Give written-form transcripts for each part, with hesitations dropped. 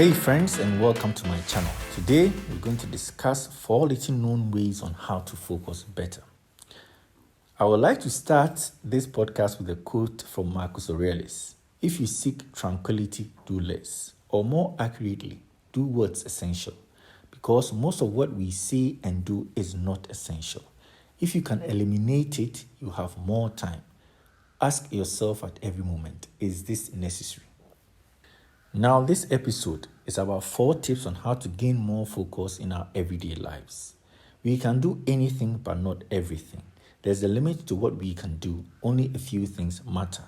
Hey friends, and welcome to my channel. Today we're going to discuss 4 little known ways on how to focus better. I would like to start this podcast with a quote from Marcus Aurelius. If you seek tranquility, do less, or more accurately, do what's essential, because most of what we say and do is not essential. If you can eliminate it, you have more time. Ask yourself at every moment, is this necessary? Now, this episode is about 4 tips on how to gain more focus in our everyday lives. We can do anything, but not everything. There's a limit to what we can do. Only a few things matter.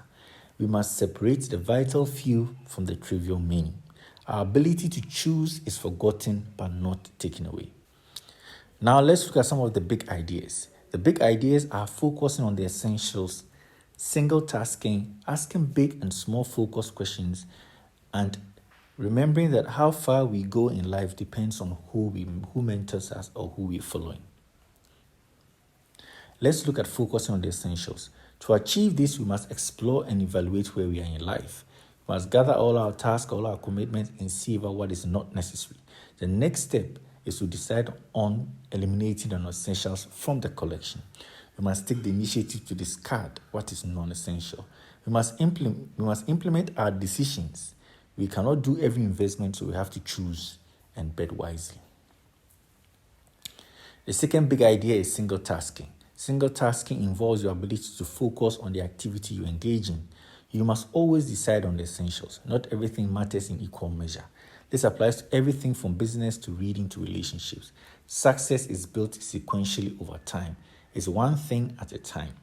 We must separate the vital few from the trivial many. Our ability to choose is forgotten, but not taken away. Now, let's look at some of the big ideas. The big ideas are focusing on the essentials, single tasking, asking big and small focus questions, and remembering that how far we go in life depends on who mentors us or who we're following. Let's look at focusing on the essentials. To achieve this, we must explore and evaluate where we are in life. We must gather all our tasks, all our commitments, and see about what is not necessary. The next step is to decide on eliminating the non-essentials from the collection. We must take the initiative to discard what is non-essential. We must implement our decisions. We cannot do every investment, so we have to choose and bet wisely. The second big idea is single tasking. Single tasking involves your ability to focus on the activity you engage in. You must always decide on the essentials. Not everything matters in equal measure. This applies to everything from business to reading to relationships. Success is built sequentially over time. It's one thing at a time.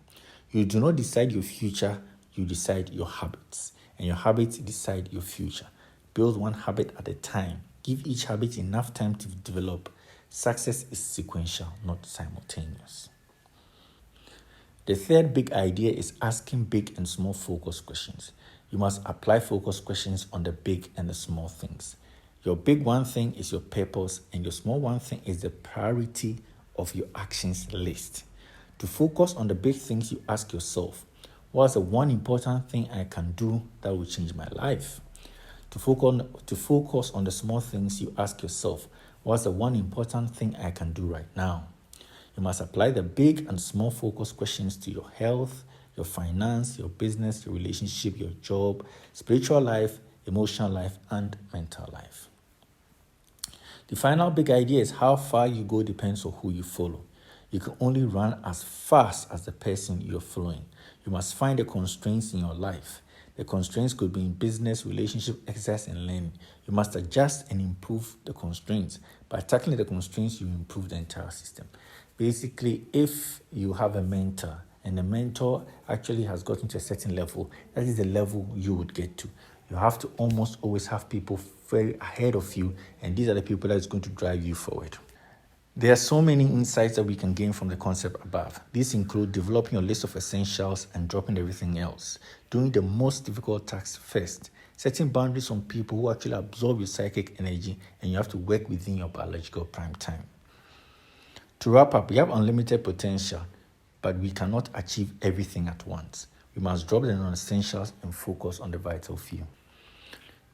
You do not decide your future, you decide your habits. And your habits decide your future. Build one habit at a time. Give each habit enough time to develop. Success is sequential, not simultaneous. The third big idea is asking big and small focus questions. You must apply focus questions on the big and the small things. Your big one thing is your purpose, and your small one thing is the priority of your actions list. To focus on the big things, you ask yourself, what's the one important thing I can do that will change my life? To focus on the small things, you ask yourself, what's the one important thing I can do right now? You must apply the big and small focus questions to your health, your finance, your business, your relationship, your job, spiritual life, emotional life, and mental life. The final big idea is how far you go depends on who you follow. You can only run as fast as the person you're following. You must find the constraints in your life. The constraints could be in business, relationship, exercise, and learning. You must adjust and improve the constraints. By tackling the constraints, you improve the entire system. Basically, if you have a mentor and the mentor actually has gotten to a certain level, that is the level you would get to. You have to almost always have people very ahead of you, and these are the people that is going to drive you forward. There are so many insights that we can gain from the concept above. These include developing a list of essentials and dropping everything else, doing the most difficult tasks first, setting boundaries on people who actually absorb your psychic energy, and you have to work within your biological prime time. To wrap up, we have unlimited potential, but we cannot achieve everything at once. We must drop the non-essentials and focus on the vital few.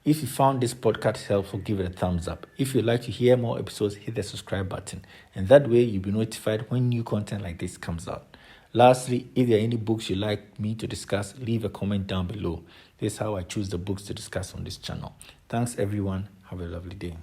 If you found this podcast helpful, give it a thumbs up. If you'd like to hear more episodes, hit the subscribe button. And that way, you'll be notified when new content like this comes out. Lastly, if there are any books you'd like me to discuss, leave a comment down below. This is how I choose the books to discuss on this channel. Thanks, everyone. Have a lovely day.